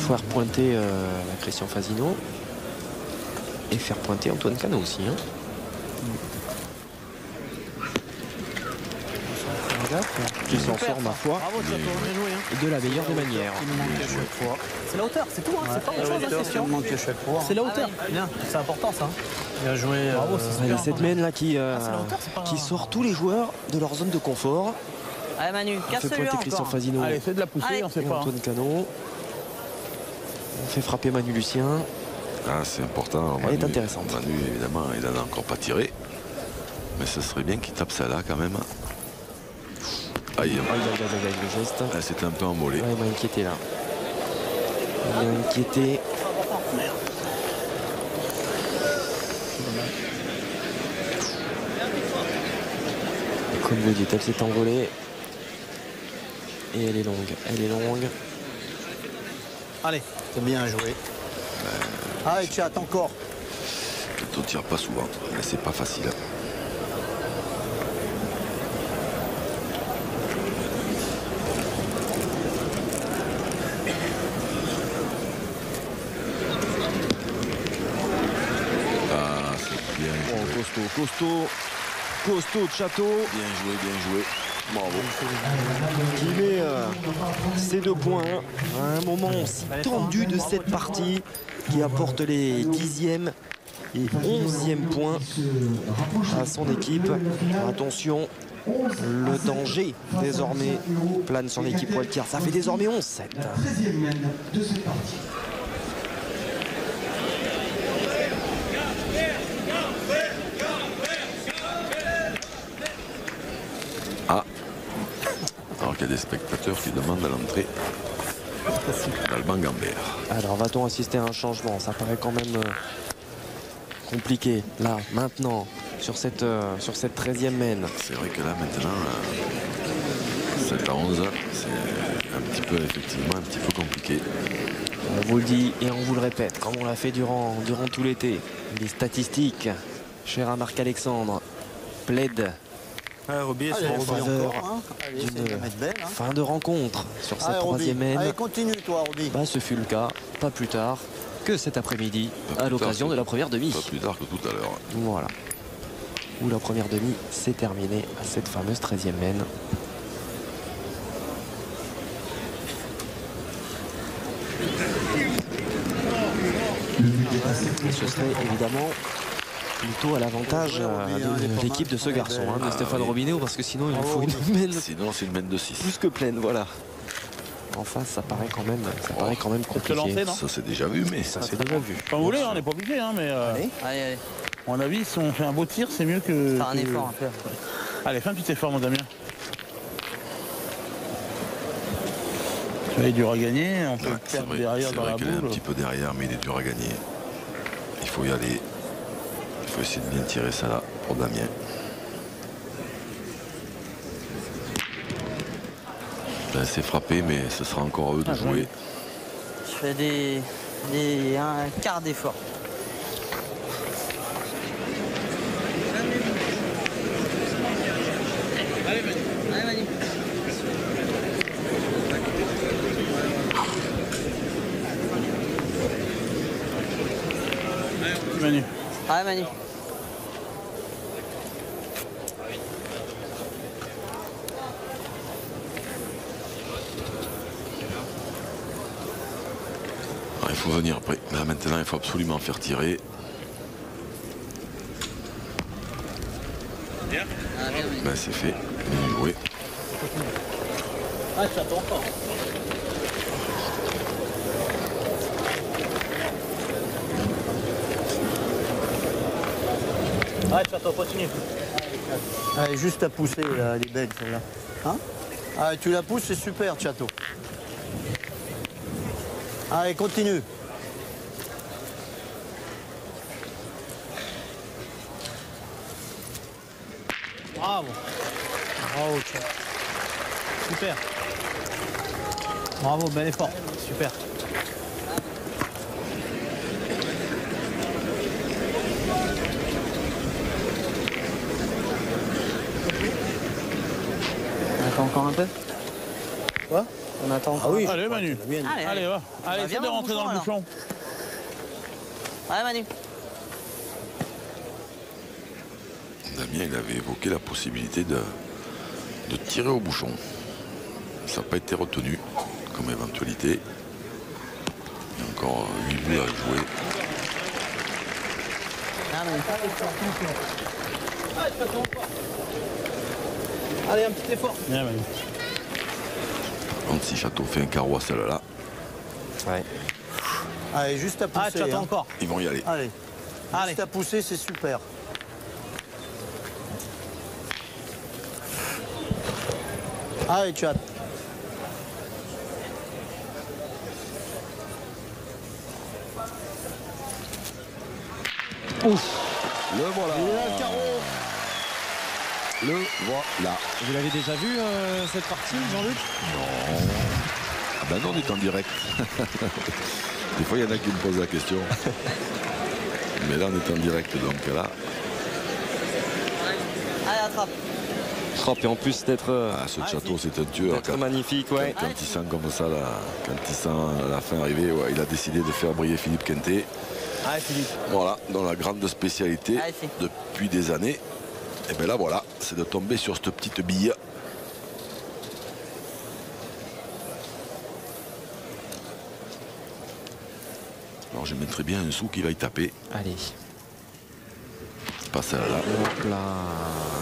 faire pointer Christian Fasino et faire pointer Antoine Cano aussi. Hein. Qui s'en sort, ma foi, de la meilleure des manières. C'est la hauteur, c'est tout, hein. C'est pas autre chose, c'est la hauteur. Bien, c'est important ça. Bien joué. Bravo, il y a cette mène là qui sort tous les joueurs de leur zone de confort. Allez Manu, casse-le encore. Christian Fasino. Allez, fais de la poussée, on sait pas. Antoine Cano. On fait frapper Manu Lucien. Ah, c'est important. Elle est intéressante. Manu, évidemment, il n'en a encore pas tiré. Mais ce serait bien qu'il tape ça là quand même. Aïe, le geste. Ah, c'était un peu emmolé. Il m'a inquiété là. Il m'a inquiété. Comme vous dites, elle s'est envolée. Et elle est longue. Elle est longue. Allez, c'est bien joué. Allez, chat, encore. On ne tire pas souvent, mais c'est pas facile. Costaud de Château. Bien joué. Bravo. Qui met ses 2 points à un moment si tendu de cette partie, qui apporte les 10e et 11e points à son équipe. Attention, le danger désormais plane sur l'équipe Walkier. Ça fait désormais 11-7. Il y a des spectateurs qui demandent à l'entrée d'Alban Gambert. Alors va-t-on assister à un changement? Ça paraît quand même compliqué. Là, maintenant, sur cette 13e mène. C'est vrai que là, maintenant, 7 à 11, c'est un petit peu, effectivement, un petit peu compliqué. On vous le dit et on vous le répète, comme on l'a fait durant tout l'été. Les statistiques, cher à Marc-Alexandre, plaident en faveur d'une fin de rencontre sur cette 3e mène. Allez, continue toi, Roby. Ce fut le cas, pas plus tard que cet après-midi, à l'occasion de la première demi. Pas plus tard que tout à l'heure. Voilà. Où la première demi s'est terminée à cette fameuse 13e mène. Ce serait évidemment plutôt à l'avantage de l'équipe de ce garçon, de Stéphane Robineau, parce que sinon il faut une mène. Sinon c'est une mène de 6. Plus que pleine, voilà. En face, ça paraît quand même compliqué. Ça s'est déjà vu, mais ça s'est déjà vu. Quand vous voulez, on n'est pas obligé, mais allez. À mon avis, si on fait un beau tir, c'est mieux que. Faire un effort un peu. Allez, fais un petit effort, mon Damien. Il est dur à gagner, on peut perdre derrière dans la boule. C'est vrai qu'il est un petit peu derrière, mais il est dur à gagner. Il faut y aller. Il faut essayer de bien tirer ça là pour Damien. C'est frappé, mais ce sera encore à eux de jouer. Je fais un quart d'effort. Allez Manu. Manu. Allez Manu. Alors, il faut venir après. Là maintenant il faut absolument faire tirer. C'est fait. Bien joué. Ah, ça tombe encore. Allez, Chateau, continue. Allez, juste à pousser, là, elle est belle, celle-là. Hein? Allez, tu la pousses, c'est super, Chateau. Allez, continue. Bravo. Bravo, Chateau. Super. Bravo, bel effort. Super. Attends encore un peu. Quoi? On attend. Ah oui. Allez Manu. Allez, va. Allez, essaie de rentrer dans le bouchon. Ouais, Manu. Damien, il avait évoqué la possibilité de tirer au bouchon. Ça n'a pas été retenu comme éventualité. Il y a encore 8 boules à jouer. Ah, Manu. Allez, un petit effort. Bien, Manu. Si Château fait un carreau à celle-là, Ouais. Allez, juste à pousser. Ah, tu attends hein. encore. ils vont y aller. Allez. Allez. Juste à pousser, c'est super. Allez, chat. Le voilà. Il est là, le carreau. Le voilà. Vous l'avez déjà vu cette partie, Jean-Luc? Ah ben non, on est en direct. Des fois, il y en a qui me posent la question. Mais là, on est en direct, donc là... Allez, attrape. Hop, et en plus d'être ce Château, c'est un tueur. magnifique, ouais. Quand il sent comme ça, là, quand il sent la fin arriver, ouais, il a décidé de faire briller Philippe Quintet. Allez, Philippe. Voilà, dans la grande spécialité Allez, Philippe. depuis des années. Et bien là, voilà, c'est de tomber sur cette petite bille. Alors, je mettrais bien un sou qui va y taper. Allez. Pas celle-là. Hop là.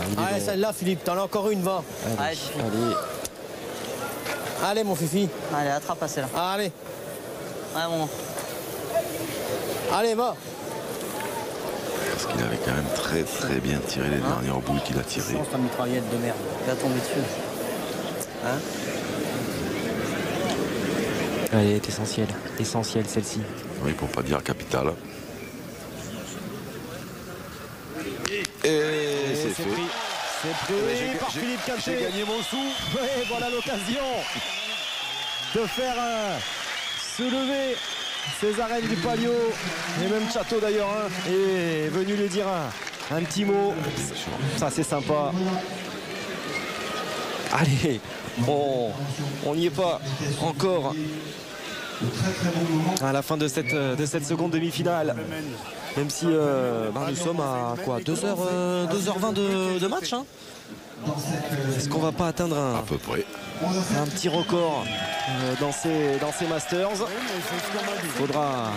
Il est Allez, bon. celle-là, Philippe. T'en as encore une, va. Allez, Allez. Allez, mon fifi. Allez, attrape à celle-là. Allez. Ouais, bon. Allez, va. Parce qu'il avait quand même très très bien tiré les dernières boules qu'il a tirées. Ta mitraillette de merde. Il va tomber dessus. Elle est essentielle. Essentielle, celle-ci. Oui, pour pas dire capital. Et c'est fait. pris. C'est pris par Philippe J'ai Quintet. gagné mon sou. Oui, voilà l'occasion de faire soulever Césarène du Palio et même Château d'ailleurs est venu lui dire un petit mot. Ça c'est sympa. Allez, on n'y est pas encore à la fin de cette seconde demi-finale. Même si nous sommes à quoi 2h20 de match. Hein. Est-ce qu'on va pas atteindre À peu près. un petit record dans ces Masters? Faudra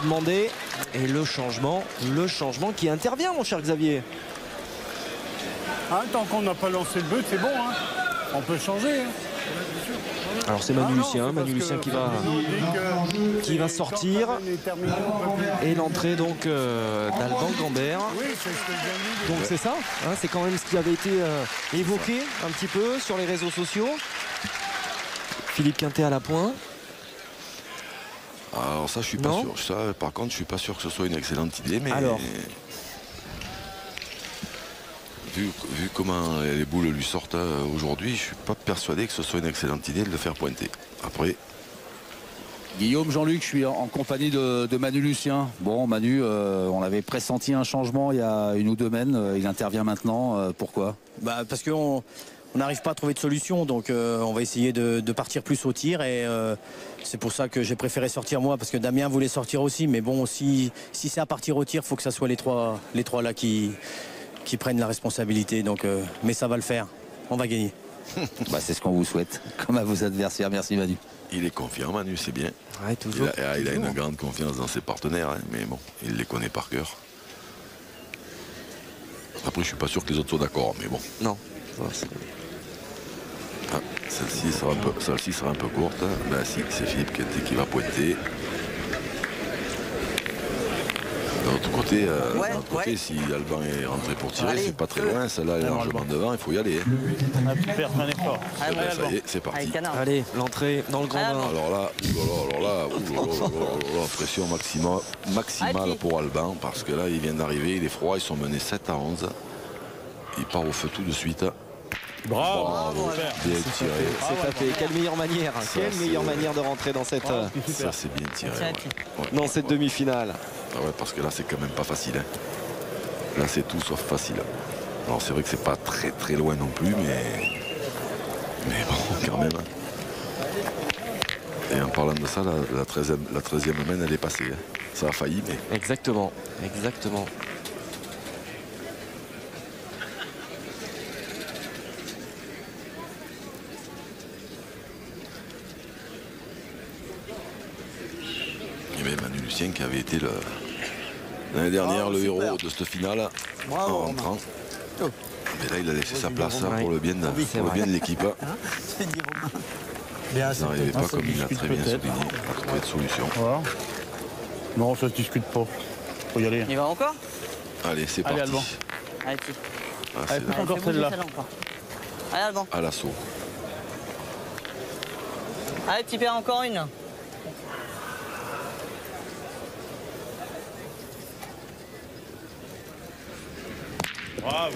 demander. Et le changement qui intervient, mon cher Xavier. Ah, tant qu'on n'a pas lancé le but, c'est bon. Hein. On peut changer. Hein. Alors c'est Manu Lucien qui va sortir. Et l'entrée donc d'Alban Gambert. Oui, c'est ce que je viens de dire. Donc c'est ça, hein, c'est quand même ce qui avait été évoqué un petit peu sur les réseaux sociaux. Philippe Quintet à la pointe. Alors ça, je suis pas Non. sûr. Ça, par contre, je suis pas sûr que ce soit une excellente idée. Mais Alors. vu comment les boules lui sortent aujourd'hui, je suis pas persuadé que ce soit une excellente idée de le faire pointer. Après, Guillaume, Jean-Luc, je suis en compagnie de Manu Lucien. Bon, Manu, on avait pressenti un changement il y a 1 ou 2 semaines. Il intervient maintenant. Pourquoi? Parce qu'on n'arrive pas à trouver de solution, donc on va essayer de partir plus au tir et c'est pour ça que j'ai préféré sortir moi, parce que Damien voulait sortir aussi, mais bon, si c'est à partir au tir, il faut que ça soit les trois là qui prennent la responsabilité, donc, mais ça va le faire, on va gagner. C'est ce qu'on vous souhaite, comme à vos adversaires. Merci Manu. il est confiant, Manu, c'est bien. Ouais, toujours. Il a une grande confiance dans ses partenaires, hein, mais bon, il les connaît par cœur. Après, je suis pas sûr que les autres soient d'accord, mais bon. Non. Ah, celle-ci sera un peu courte. Ben si, c'est Philippe qui va pointer. De l'autre côté, si Alban est rentré pour tirer, Allez, c'est pas très loin. Celle-là est largement devant, il faut y aller. Hein. On a pu faire un effort. Eh ben, ça y est, c'est parti. Allez, canard. Allez, l'entrée dans le grand Ah, bain. Alors là, pression maximale Allez. pour Alban, parce que là, il vient d'arriver, il est froid, ils sont menés 7-11. Il part au feu tout de suite. Bravo. Bien tiré. C'est tapé. Quelle meilleure manière. Quelle meilleure manière de rentrer dans cette, Ça, c'est bien tiré. Tiens, Ouais. dans cette demi-finale. Ah ouais, parce que là, c'est quand même pas facile. Hein. Là, c'est tout sauf facile. Alors, c'est vrai que c'est pas très très loin non plus, mais bon, quand même. Hein. Et en parlant de ça, la 13e main, elle est passée. Hein. Ça a failli, mais... Exactement, exactement. Il y avait Manu Lucien qui avait été l'année dernière le super. héros de cette finale Bravo, en rentrant. Oh. Mais là, il a laissé sa place Romain. pour le bien de, Oui, c'est pour le vrai. bien de l'équipe. C'est dit Romain. Bien, Ça n'arrivait pas, ça comme il l'a discute très bien peut-être. souligné, à trouver de solution. Voilà. Non, ça se discute pas. Faut y aller. Il va encore? Allez, c'est Allez, parti. Alban. Allez, petit. Ah, Allez, c'est encore fais bouger celle-là. encore. Allez, Alban. à l'assaut. Allez, petit père, encore une.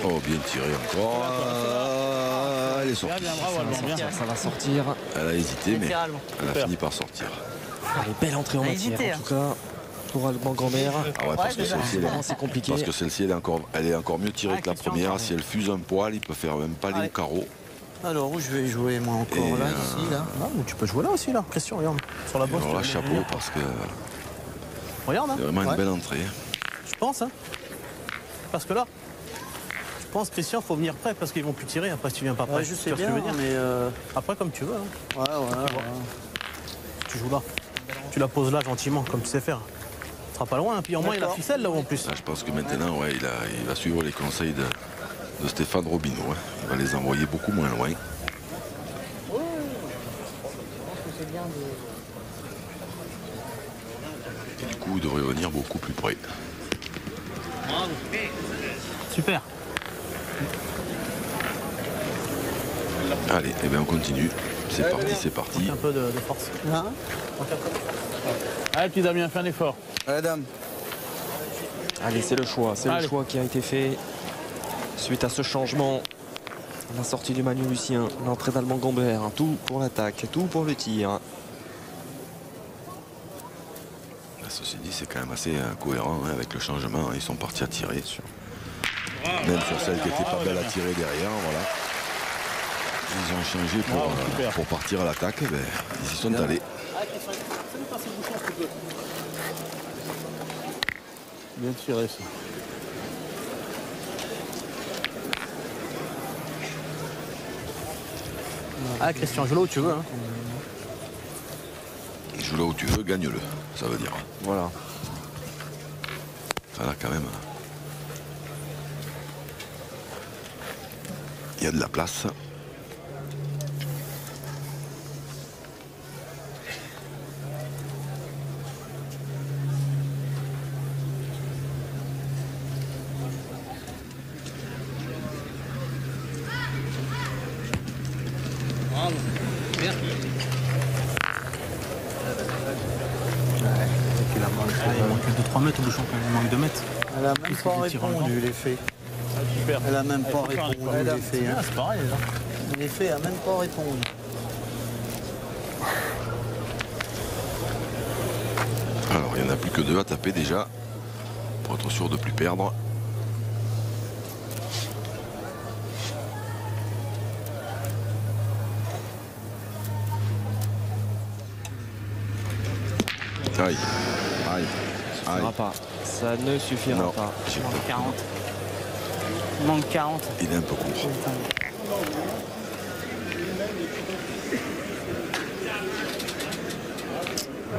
Oh, bien tiré encore. Elle est sortie. Bien, bravo, Alban, bien. Ça va sortir. Elle a hésité, mais Tire, Alban. elle a Super. fini par sortir. Allez, belle entrée en On a matière, hésité, en tout cas, pour Alban Grand-Mère. Ah ouais, parce que c'est ça. celle-ci, elle est- Vraiment, c'est compliqué. parce que celle-ci, elle est encore mieux tirée Ah, que la Christian, première. encore. Si elle fuse un poil, il peut faire même pas les Allez. carreaux. Alors, où je vais jouer, moi, encore Et, là, ici, là. Ah, ou tu peux jouer là aussi, là. Christian, regarde. Sur la Et bosse. alors là, tu chapeau, parce que Regarde, hein. c'est vraiment Ouais. une belle entrée. Je pense, hein. Parce que là, je pense, Christian, faut venir prêt parce qu'ils vont plus tirer après si tu viens pas prêt. Ouais, je sais Tu vois ce que bien, je veux dire mais... Après, comme tu veux, hein. Ouais, ouais. Tu joues là. Tu la poses là gentiment, comme tu sais faire. Tu seras pas loin, hein. Puis au moins, il y a la D'accord. ficelle là-haut en plus. Là, je pense que maintenant, ouais, il va suivre les conseils de Stéphane Robineau. Hein. Il va les envoyer beaucoup moins loin. Et du coup, il devrait venir beaucoup plus près. Super. Allez, eh bien on continue. C'est parti, c'est parti. Un peu de force. Hein Allez, petit Damien, fais un effort. Allez, dame. Allez, c'est le choix. C'est le Allez. choix qui a été fait suite à ce changement. La sortie du Manu Lucien, l'entrée d'Alban Gombert. Tout pour l'attaque, tout pour le tir. Ceci dit, c'est quand même assez cohérent hein, avec le changement. Ils sont partis à tirer. Même sur celle qui n'était pas belle à tirer derrière. Voilà. Ils ont changé super. pour partir à l'attaque. Eh ben, ils y sont allés. Bien tiré, ça. Ah, Christian, joue là où tu veux. Hein. Joue là où tu veux, gagne-le. Ça veut dire. Voilà. Enfin, là, quand même. Il y a de la place. Il manque 2-3 mètres au bouchon, il manque 2 mètres. Elle a même pas répondu, l'effet. Super. Elle a même pas faut faire un répondu, effort. l'effet. Ah, c'est pareil là. L'effet a même pas répondu. Alors, il n'y en a plus que 2 à taper déjà. Pour être sûr de ne plus perdre. Aïe. Aïe. Ça Aïe. ne suffira pas. Ça ne suffira Non, pas. j'ai Manque peur. 40. Il manque 40. Il est un peu court.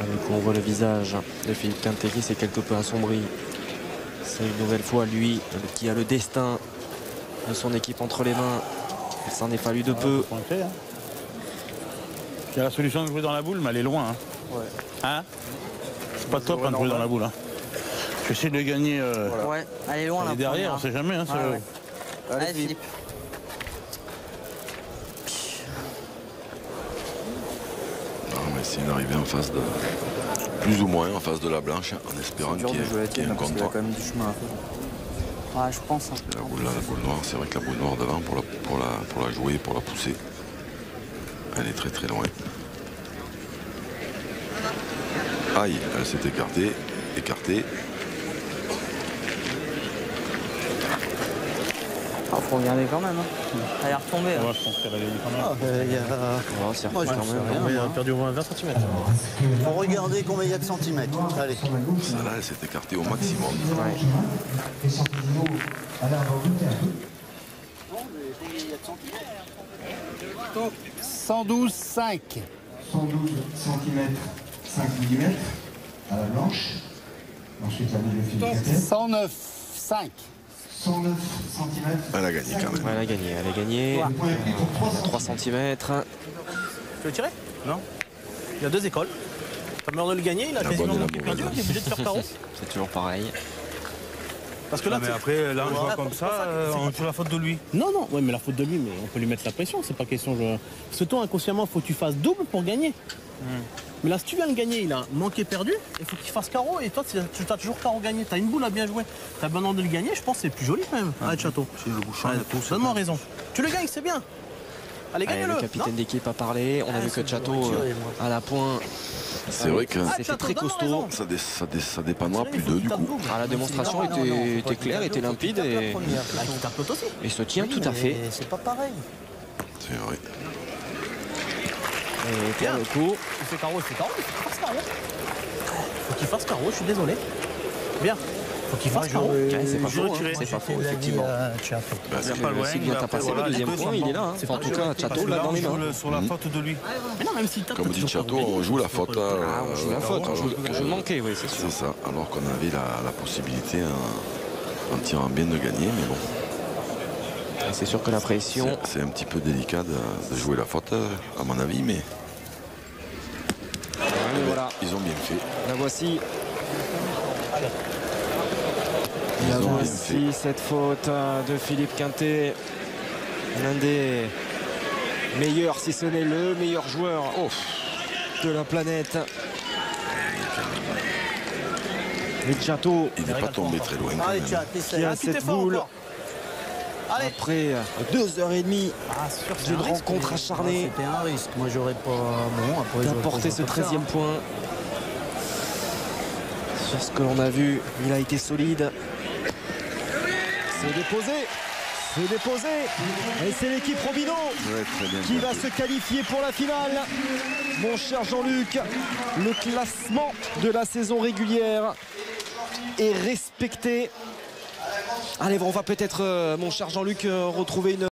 Du coup, on voit le visage de Philippe Quintet qui s'est quelque peu assombri. C'est une nouvelle fois lui qui a le destin de son équipe entre les mains. Il s'en est fallu de peu. Pointé, hein. Il y a la solution de jouer dans la boule, mais elle est loin. Hein. Ouais. Hein c'est pas top hein, de jouer dans la boule. Hein. J'essaie de gagner Ouais, elle est loin là. et derrière, on sait jamais. Hein, Ouais, ouais. Allez, Allez, Philippe. Non, mais c'est une arrivée en face de. Plus ou moins en face de la blanche, en espérant qu'il y ait un contre. quand même du chemin à faire. Ouais, je pense. Hein. La boule là, la boule noire, c'est vrai que la boule noire devant pour la jouer, pour la pousser, elle est très très loin. Aïe, elle s'est écartée, écartée. Faut regarder quand même. Hein. Elle est retombée. Hein. Ouais, je pense qu'elle a gagné quand même. Moi, je sais rien. Il a perdu au moins 20 cm. Faut regarder combien il y a de centimètres. Allez. Celle-là, elle s'est écartée au maximum. Ouais. 112,5. 112 cm 5 mm à la blanche. Ensuite la double fil 109,5. 109 cm. Elle a gagné quand même. Elle a gagné, elle a gagné. Le point est pris pour 3 cm. Tu veux tirer? Non. Il y a 2 écoles. T'as meilleur de le gagner, il a La quasiment bonne et la manqué perdu, mauvaise. il est obligé de faire carreau. C'est toujours pareil. Parce que là, Mais après, là, on voit comme ça, on joue la faute de lui. Non, non, ouais, mais la faute de lui, mais on peut lui mettre la pression, c'est pas question. Parce que toi, inconsciemment, il faut que tu fasses double pour gagner. Mais là, si tu viens de gagner, il a manqué perdu, il faut qu'il fasse carreau, et toi, tu as toujours carreau gagné. Tu as une boule à bien jouer. Tu as besoin de le gagner, je pense que c'est plus joli quand même. Arrête, Château. Donne-moi raison. Tu le gagnes, c'est bien. Allez, Allez, gagne-le. le capitaine d'équipe a parlé. On a vu que Château à la pointe. C'est vrai que C'était très costaud. ça dépendra plus d'eux du coup. Ah, la démonstration était claire, était limpide et se tient tout à fait. C'est pas pareil. C'est vrai. Et pour le coup, Il fait carreau, il fait carreau, il faut qu'il fasse carreau. Faut qu'il fasse carreau, je suis désolé. Bien. Faut qu'il fasse carreau. ouais, c'est pas faux, hein, retiré. c'est pas faux, effectivement. Bah, Parce c'est- que s'il vient passer le deuxième point, il est là. Hein. Enfin, en tout cas, Château l'a dans les mains. Sur la faute de lui. Mais non, même si t'as Comme dit Château, on joue la faute. Ah, on joue la faute, on joue manqué, oui, c'est sûr. C'est ça, alors qu'on avait la possibilité en tirant bien de gagner, mais bon. Et c'est sûr que la pression. C'est un petit peu délicat de jouer la faute, à mon avis, mais Et voilà, ils ont bien fait. la voici. Ils La ont bien voici, cette faute de Philippe Quintet. L'un des meilleurs, si ce n'est le meilleur joueur de la planète. Et Château Il n'est pas tombé très loin quand Allez, même. chat, qui essaye. a cette boule Allez. après 2h30 Ah, sûr, c'est d'une un risque, rencontre mais- acharnée C'était un risque. Moi, j'aurais pas. Bon, après. d'apporter ce 13e point. Sur ce que l'on a vu, il a été solide. C'est déposé. C'est déposé. Et c'est l'équipe Robineau Ouais, très bien. qui va se qualifier pour la finale. Mon cher Jean-Luc, le classement de la saison régulière est respecté. Allez, on va peut-être, mon cher Jean-Luc, retrouver une